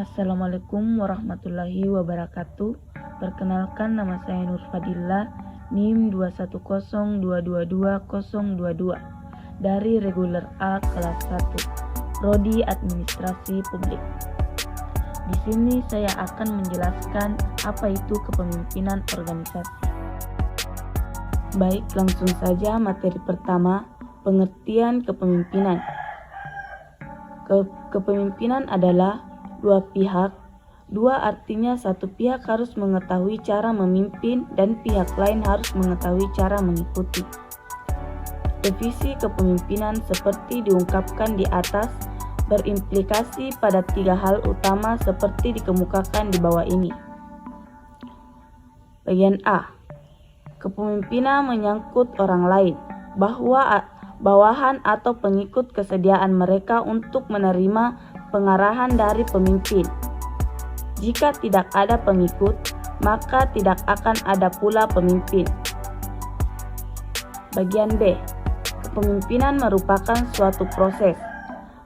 Assalamualaikum warahmatullahi wabarakatuh. Perkenalkan, nama saya Nur Fadila, NIM 210222022 dari Reguler A kelas 1, Prodi Administrasi Publik. Di sini saya akan menjelaskan apa itu kepemimpinan organisasi. Baik, langsung saja materi pertama, pengertian kepemimpinan. Kepemimpinan adalah dua pihak. Dua artinya satu pihak harus mengetahui cara memimpin dan pihak lain harus mengetahui cara mengikuti. Definisi kepemimpinan seperti diungkapkan di atas berimplikasi pada tiga hal utama seperti dikemukakan di bawah ini. Bagian A. Kepemimpinan menyangkut orang lain, bahwa bawahan atau pengikut kesediaan mereka untuk menerima pengarahan dari pemimpin. Jika tidak ada pengikut, maka tidak akan ada pula pemimpin. Bagian B. Kepemimpinan merupakan suatu proses.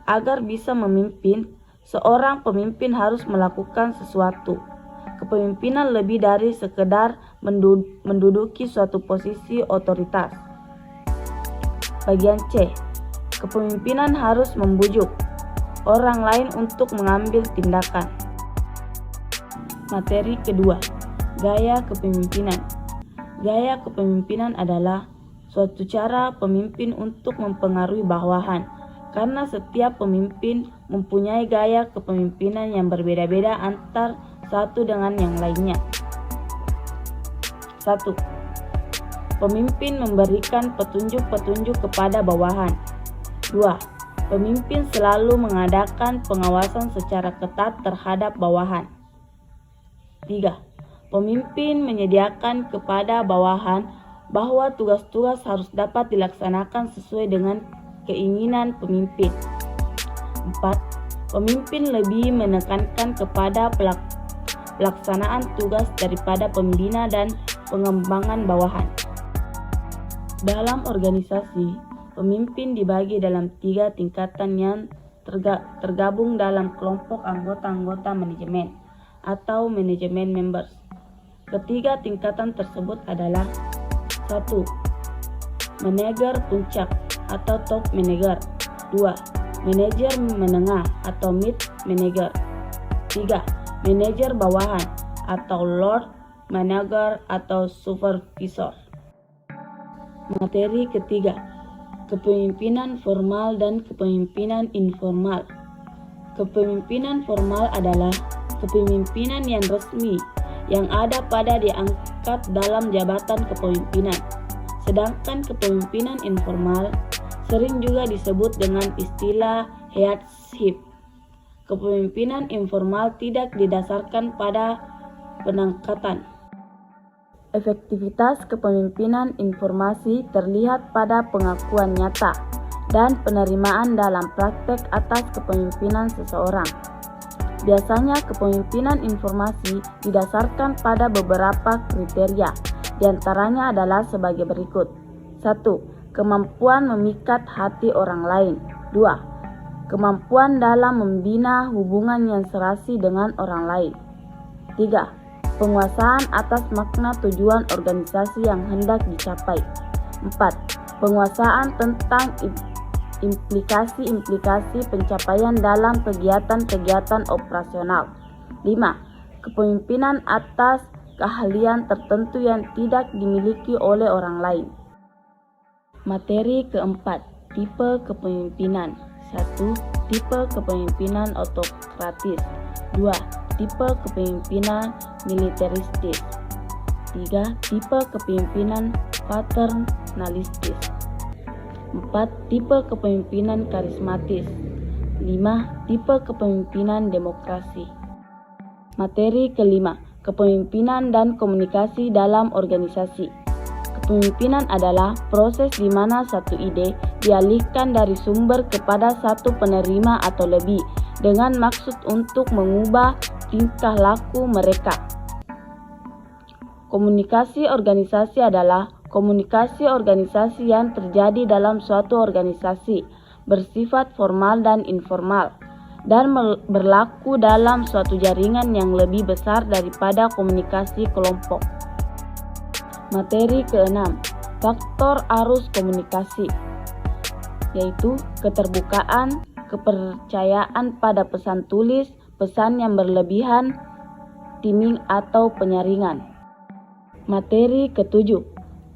Agar bisa memimpin, seorang pemimpin harus melakukan sesuatu. Kepemimpinan lebih dari sekedar menduduki suatu posisi otoritas. Bagian C. Kepemimpinan harus membujuk orang lain untuk mengambil tindakan. Materi kedua, gaya kepemimpinan. Gaya kepemimpinan adalah suatu cara pemimpin untuk mempengaruhi bawahan, karena setiap pemimpin mempunyai gaya kepemimpinan yang berbeda-beda antar satu dengan yang lainnya. 1. Pemimpin memberikan petunjuk-petunjuk kepada bawahan. 2. Pemimpin selalu mengadakan pengawasan secara ketat terhadap bawahan. 3. Pemimpin menyediakan kepada bawahan bahwa tugas-tugas harus dapat dilaksanakan sesuai dengan keinginan pemimpin. 4. Pemimpin lebih menekankan kepada pelaksanaan tugas daripada pembina dan pengembangan bawahan. Dalam organisasi, pemimpin dibagi dalam 3 tingkatan yang tergabung dalam kelompok anggota-anggota manajemen atau manajemen members. Ketiga tingkatan tersebut adalah 1. Manajer puncak atau top manager. 2. Manajer menengah atau mid manager. 3. Manajer bawahan atau lord manager atau supervisor. Materi ketiga, kepemimpinan formal dan kepemimpinan informal. Kepemimpinan formal adalah kepemimpinan yang resmi yang ada pada diangkat dalam jabatan kepemimpinan. Sedangkan kepemimpinan informal sering juga disebut dengan istilah headship. Kepemimpinan informal tidak didasarkan pada penangkatan. Efektivitas kepemimpinan informasi terlihat pada pengakuan nyata dan penerimaan dalam praktek atas kepemimpinan seseorang. Biasanya kepemimpinan informasi didasarkan pada beberapa kriteria, diantaranya adalah sebagai berikut. 1. Kemampuan memikat hati orang lain. 2. Kemampuan dalam membina hubungan yang serasi dengan orang lain. 3. Penguasaan atas makna tujuan organisasi yang hendak dicapai. 4. Penguasaan tentang implikasi-implikasi pencapaian dalam kegiatan-kegiatan operasional. 5. Kepemimpinan atas keahlian tertentu yang tidak dimiliki oleh orang lain. Materi keempat, tipe kepemimpinan. 1. Tipe kepemimpinan autokratis. 2. Tipe kepemimpinan militeristis. 3. Tipe kepemimpinan paternalistis. 4. Tipe kepemimpinan karismatis. 5. Tipe kepemimpinan demokrasi. Materi kelima, kepemimpinan dan komunikasi dalam organisasi. Kepemimpinan adalah proses di mana satu ide dialihkan dari sumber kepada satu penerima atau lebih dengan maksud untuk mengubah tingkah laku mereka. Komunikasi organisasi adalah komunikasi organisasi yang terjadi dalam suatu organisasi bersifat formal dan informal dan berlaku dalam suatu jaringan yang lebih besar daripada komunikasi kelompok. Materi keenam, faktor arus komunikasi, yaitu keterbukaan, kepercayaan pada pesan tulis, pesan yang berlebihan, timing atau penyaringan. Materi ketujuh,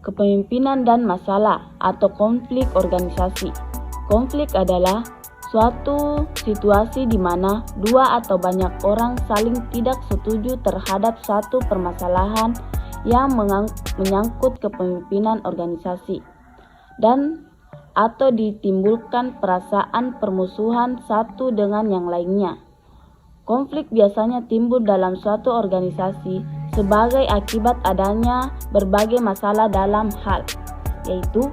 kepemimpinan dan masalah atau konflik organisasi. Konflik adalah suatu situasi di mana dua atau banyak orang saling tidak setuju terhadap satu permasalahan yang menyangkut kepemimpinan organisasi dan atau ditimbulkan perasaan permusuhan satu dengan yang lainnya. Konflik biasanya timbul dalam suatu organisasi sebagai akibat adanya berbagai masalah dalam hal, yaitu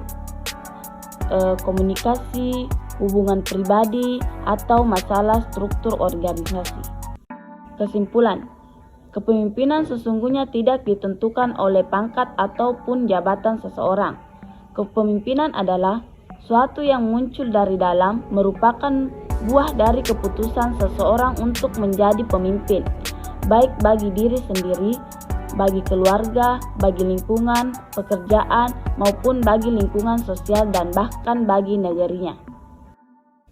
komunikasi, hubungan pribadi, atau masalah struktur organisasi. Kesimpulan, kepemimpinan sesungguhnya tidak ditentukan oleh pangkat ataupun jabatan seseorang. Kepemimpinan adalah suatu yang muncul dari dalam, merupakan buah dari keputusan seseorang untuk menjadi pemimpin, baik bagi diri sendiri, bagi keluarga, bagi lingkungan, pekerjaan, maupun bagi lingkungan sosial dan bahkan bagi negerinya.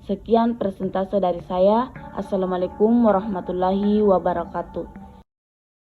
Sekian presentase dari saya. Assalamualaikum warahmatullahi wabarakatuh.